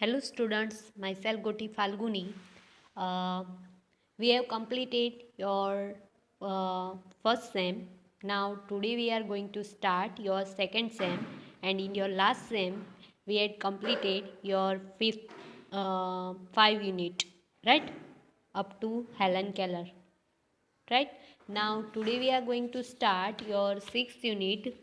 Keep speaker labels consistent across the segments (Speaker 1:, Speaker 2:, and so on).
Speaker 1: Hello students, myself Goti Falguni. Uh, we have completed your first sem. Now today we are going to start your second sem, and in your last sem we had completed your fifth 5 unit, right? Up to Helen Keller, right? Now today we are going to start your sixth unit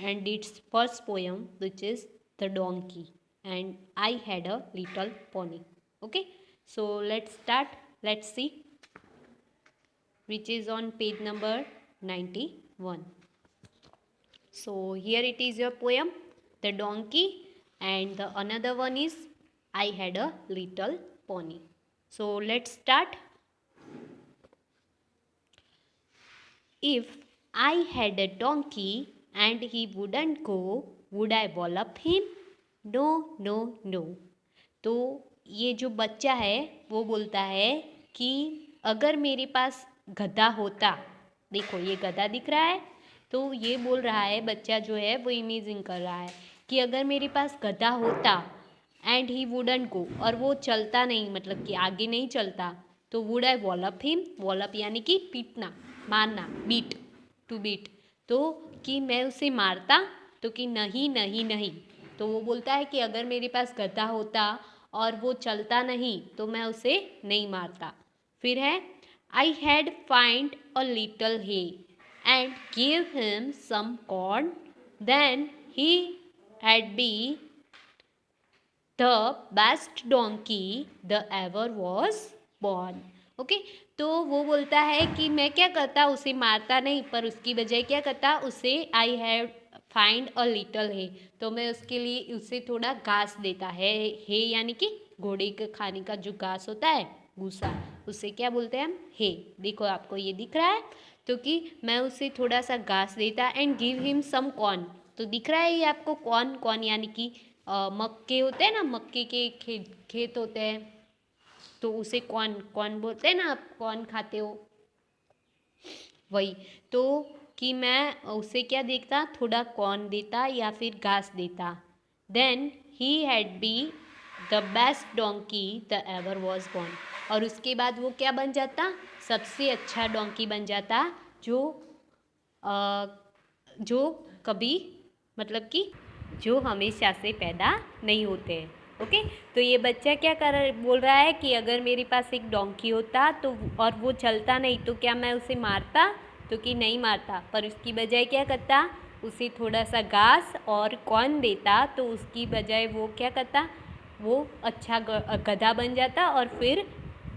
Speaker 1: and its first poem, which is The Donkey and I Had a Little Pony. Okay, so let's start. Let's see, which is on page number 91. So here it is your poem, The Donkey, and the another one is I Had a Little Pony. So let's start. If I had a donkey and he wouldn't go, would I wallop him? No, no, no. तो ये जो बच्चा है वो बोलता है कि अगर मेरे पास गधा होता, देखो ये गधा दिख रहा है, तो ये बोल रहा है बच्चा जो है वो इमेजिन कर रहा है कि अगर मेरे पास गधा होता एंड ही वुडंट गो, और वो चलता नहीं, मतलब कि आगे नहीं चलता, तो वुड आई वॉलप हिम, वॉलप यानी कि पीटना, मारना, बीट, टू बीट, तो कि मैं उसे मारता, तो कि नहीं नहीं नहीं, तो वो बोलता है कि अगर मेरे पास गधा होता और वो चलता नहीं तो मैं उसे नहीं मारता। फिर है I had find a little hay and give him some corn, then he had be the best donkey the ever was born. Okay, तो वो बोलता है कि मैं क्या करता, उसे मारता नहीं पर उसकी बजाय क्या करता, उसे I have find a little है, तो मैं उसके लिए उसे थोड़ा घास देता है यानी कि घोड़े के खाने का जो घास होता है, भूसा, उसे क्या बोलते हैं हम, हे। देखो आपको ये दिख रहा है, तो कि मैं उसे थोड़ा सा घास देता and give him some corn, तो दिख रहा है ये आपको, कॉर्न, कॉर्न यानी कि मक्के होते हैं ना, मक्के के खेत होते हैं, तो उसे कौन कौन बोलते हैं ना, आप कौन खाते हो, वही। तो कि मैं उसे क्या देखता, थोड़ा कॉर्न देता या फिर घास देता, then he had be the best donkey the ever was born, और उसके बाद वो क्या बन जाता, सबसे अच्छा डोंकी बन जाता जो जो कभी, मतलब कि जो हमेशा से पैदा नहीं होते हैं। ओके, तो ये बच्चा क्या बोल रहा है कि अगर मेरे पास एक डोंकी होता तो, और वो चलता नहीं, तो क्या मैं उसे मारता, तो कि नहीं मारता, पर उसकी बजाय क्या करता, उसे थोड़ा सा घास और कॉर्न देता, तो उसकी बजाय वो क्या करता, वो अच्छा गधा बन जाता, और फिर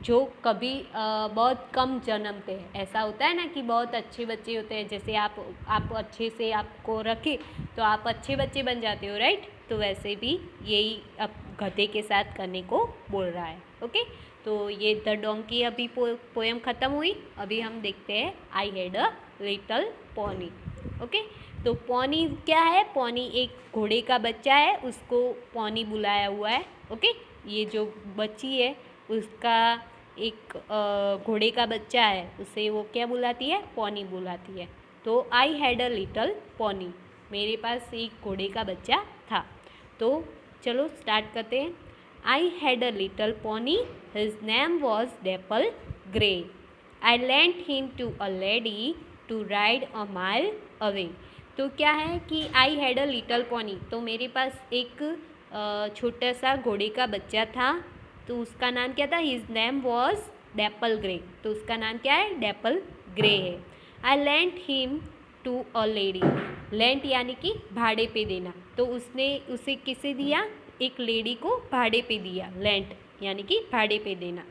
Speaker 1: जो कभी बहुत कम जन्मते हैं, ऐसा होता है ना कि बहुत अच्छे बच्चे होते हैं, जैसे आप अच्छे से आपको रखे तो आप अच्छे बच्चे बन जाते हो, राइट, तो वैसे भी यही अब गधे के साथ करने को बोल रहा है। ओके, तो ये द डोंकी अभी पोएम ख़त्म हुई, अभी हम देखते हैं I had a little pony. Okay, तो पॉनी क्या है, पॉनी एक घोड़े का बच्चा है, उसको पॉनी बुलाया हुआ है। ओके, ये जो बच्ची है उसका एक घोड़े का बच्चा है, उसे वो क्या बुलाती है, पॉनी बुलाती है। तो आई हैड अ लिटल पॉनी, मेरे पास एक घोड़े का बच्चा था। तो चलो स्टार्ट करते हैं। I had a little pony, his name was Dapple Grey, I lent him to a lady to ride a mile away. तो क्या है कि I had a little pony, तो मेरे पास एक छोटा सा घोड़े का बच्चा था, तो उसका नाम क्या था, his name was Dapple Grey, तो उसका नाम क्या है, डेपल ग्रे है। I lent him to a lady, lent यानी कि भाड़े पे देना, तो उसने उसे किसे दिया, एक लेडी को भाड़े पे दिया, लेंट यानी कि भाड़े पे देना,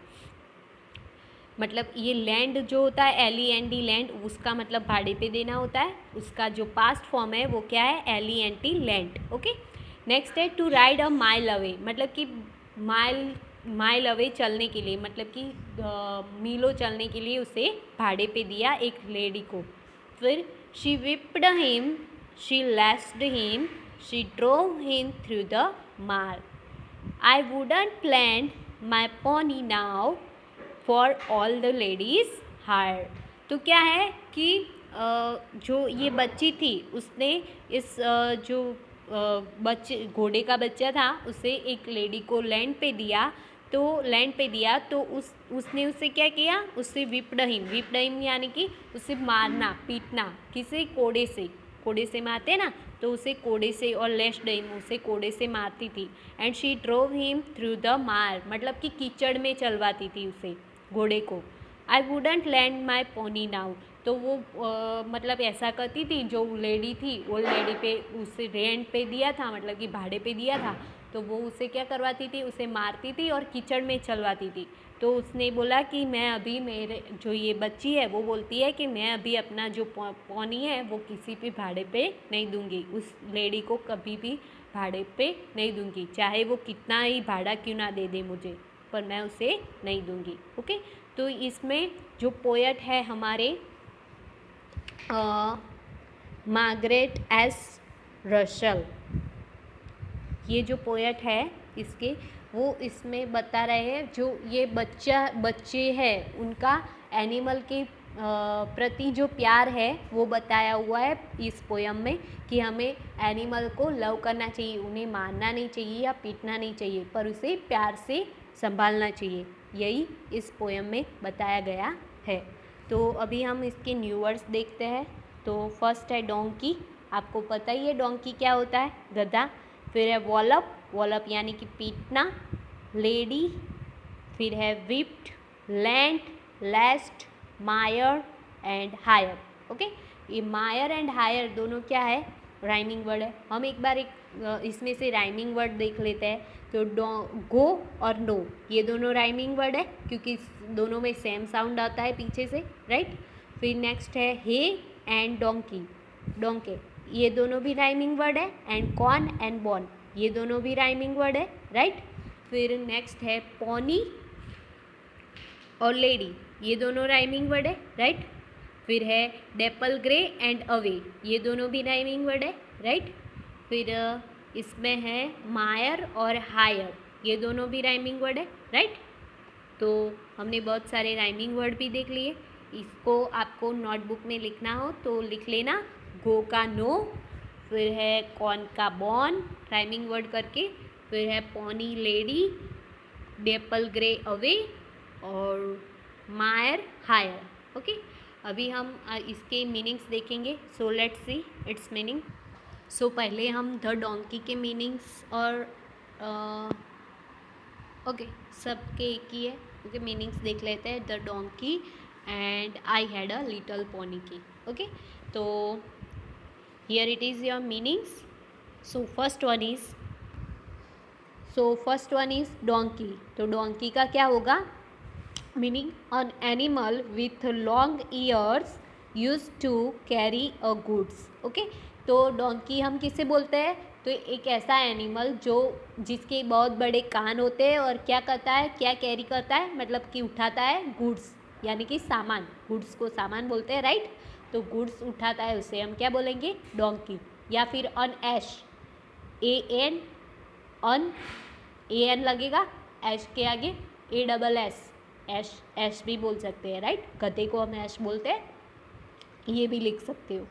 Speaker 1: मतलब ये लैंड जो होता है LEND लैंड, उसका मतलब भाड़े पे देना होता है, उसका जो पास्ट फॉर्म है वो क्या है, LENT लैंड। ओके, नेक्स्ट है to ride a mile away, मतलब कि माइल अवे चलने के लिए, मतलब कि मीलों चलने के लिए उसे भाड़े पे दिया एक लेडी को। फिर she whipped him, she lashed him, she drove him through the mire, I wouldn't plan my pony now for all the ladies hire. तो क्या है कि जो ये बच्ची थी उसने इस जो बच्चे घोड़े का बच्चा था, उसे एक लेडी को लैंड पे दिया, तो उसने उससे क्या किया, उससे विप्ड हिम यानी कि उसे मारना पीटना, किसे, कोड़े से मारते ना, तो उसे कोड़े से, और लेश्ड हिम उसे कोड़े से मारती थी। And she drove him through the मार, मतलब कि कीचड़ में चलवाती थी उसे, घोड़े को। I wouldn't land my pony now, तो वो मतलब ऐसा करती थी। जो लेडी थी, वो लेडी पे उसे रेंट पे दिया था, मतलब कि भाड़े पे दिया था, तो वो उसे क्या करवाती थी, उसे मारती थी और कीचड़ में चलवाती थी। तो उसने बोला कि मैं अभी, मेरे जो ये बच्ची है वो बोलती है कि मैं अभी अपना जो पोनी है वो किसी भी भाड़े पे नहीं दूंगी, उस लेडी को कभी भी भाड़े पे नहीं दूंगी, चाहे वो कितना ही भाड़ा क्यों ना दे दे मुझे, पर मैं उसे नहीं दूंगी। ओके, तो इसमें जो पोएट है हमारे मार्गरेट एस रशल, ये जो पोएट है इसके, वो इसमें बता रहे हैं जो ये बच्चे हैं उनका एनिमल के प्रति जो प्यार है वो बताया हुआ है इस पोयम में, कि हमें एनिमल को लव करना चाहिए, उन्हें मारना नहीं चाहिए या पीटना नहीं चाहिए, पर उसे प्यार से संभालना चाहिए। यही इस पोयम में बताया गया है। तो अभी हम इसके न्यू वर्ड्स देखते हैं। तो फर्स्ट है डोंकी, आपको पता ही है डोंकी क्या होता है, गधा। फिर है वॉलप यानी कि पीटना, लेडी, फिर है whipped, land, लेस्ट, Mayar and higher. Okay, ये मायर एंड हायर दोनों क्या है, राइमिंग वर्ड है। हम एक बार इसमें से राइमिंग वर्ड देख लेते हैं। तो गो और नो, ये दोनों राइमिंग वर्ड है क्योंकि दोनों में सेम साउंड आता है पीछे से, राइट। फिर नेक्स्ट है हे एंड डोंके, ये दोनों भी राइमिंग वर्ड है। एंड कॉर्न एंड बॉर्न, ये दोनों भी राइमिंग वर्ड है, राइट। फिर नेक्स्ट है पोनी और लेडी, ये दोनों राइमिंग वर्ड है, राइट। फिर है डेपल ग्रे एंड अवे, ये दोनों भी राइमिंग वर्ड है, राइट। फिर इसमें है मायर और हायर, ये दोनों भी राइमिंग वर्ड है, राइट। तो हमने बहुत सारे राइमिंग वर्ड भी देख लिए। इसको आपको नोटबुक में लिखना हो तो लिख लेना, गो का नो, फिर है कॉर्न का बॉर्न राइमिंग वर्ड करके, फिर है pony lady, Dapple Grey away और मायर हायर। ओके, अभी हम इसके मीनिंग्स देखेंगे। So let's see its meaning. So पहले हम द डोंकी के मीनिंग्स और ओके सबके एक ही है, ओके मीनिंग्स देख लेते हैं। The donkey and I had a little pony की। ओके, तो here it is your meanings. So first one is donkey. तो डोंकी का क्या होगा meaning, an animal with long ears use to carry a goods. Okay, तो donkey हम किसे बोलते हैं, तो एक ऐसा एनिमल जो जिसके बहुत बड़े कान होते हैं और क्या करता है, क्या कैरी करता है, मतलब कि उठाता है गुड्स, यानी कि सामान, गुड्स को सामान बोलते हैं, राइट। तो गुड्स उठाता है उसे हम क्या बोलेंगे, डोंकी। या फिर अन ऐश, ए एन लगेगा ऐश के आगे, ए डबल एस, ऐश भी बोल सकते हैं, राइट। गधे को हम ऐश बोलते हैं, ये भी लिख सकते हो।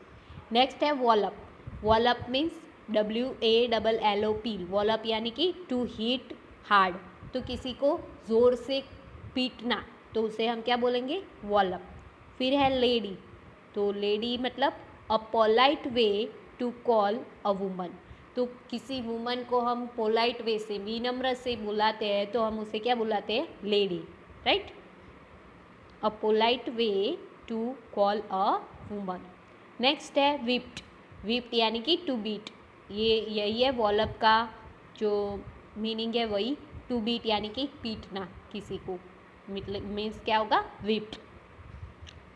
Speaker 1: नेक्स्ट है वॉलप मीन्स WALLOP, वॉलप यानी कि टू हिट हार्ड, तो किसी को ज़ोर से पीटना, तो उसे हम क्या बोलेंगे, वॉलप। फिर है लेडी, तो लेडी मतलब a polite way to call a woman, तो किसी वुमन को हम पोलाइट वे से, विनम्र से बुलाते हैं तो हम उसे क्या बुलाते हैं, lady, right. A polite way to call a woman. Next है विप्ड यानी कि टू बीट, ये यही है वॉलप का जो मीनिंग है, वही टू बीट यानी कि पीटना किसी को, मतलब मीन्स क्या होगा, विप्ड।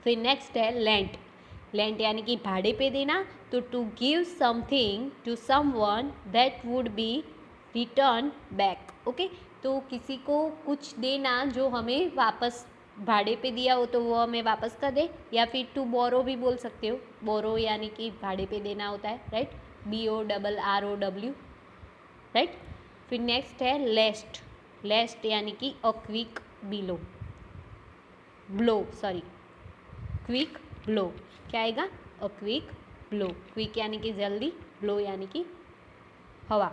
Speaker 1: फिर नेक्स्ट है लेंट यानी कि भाड़े पे देना, तो to give something to someone that would be return back. Okay, तो किसी को कुछ देना जो हमें वापस भाड़े पे दिया हो तो वो हमें वापस कर दे, या फिर टू बोरो भी बोल सकते हो, बोरो यानी कि भाड़े पे देना होता है, राइट, BORROW, राइट। फिर नेक्स्ट है लेस्ट यानी कि अ क्विक क्विक ब्लो, क्या आएगा, अ क्विक ब्लो, क्विक यानी कि जल्दी, ब्लो यानी कि हवा।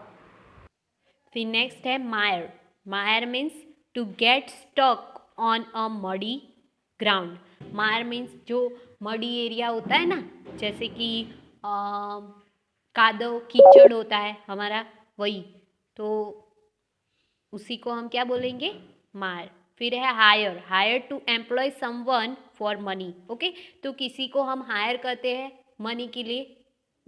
Speaker 1: फिर नेक्स्ट है mire. Mire means to get stuck on a muddy ground. Mire means जो मडी एरिया होता है ना, जैसे कि कादव कीचड़ होता है हमारा, वही, तो उसी को हम क्या बोलेंगे, मायर। फिर है hire. Hire to employ someone for money. Okay, तो किसी को हम हायर करते हैं मनी के लिए,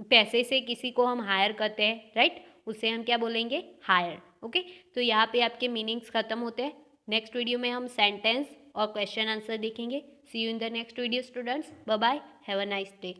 Speaker 1: पैसे से किसी को हम हायर करते हैं, राइट, उसे हम क्या बोलेंगे, हायर। ओके, तो यहाँ पे आपके मीनिंग्स खत्म होते हैं। नेक्स्ट वीडियो में हम सेंटेंस और क्वेश्चन आंसर देखेंगे। See you in the next video students. Bye bye, have a nice day.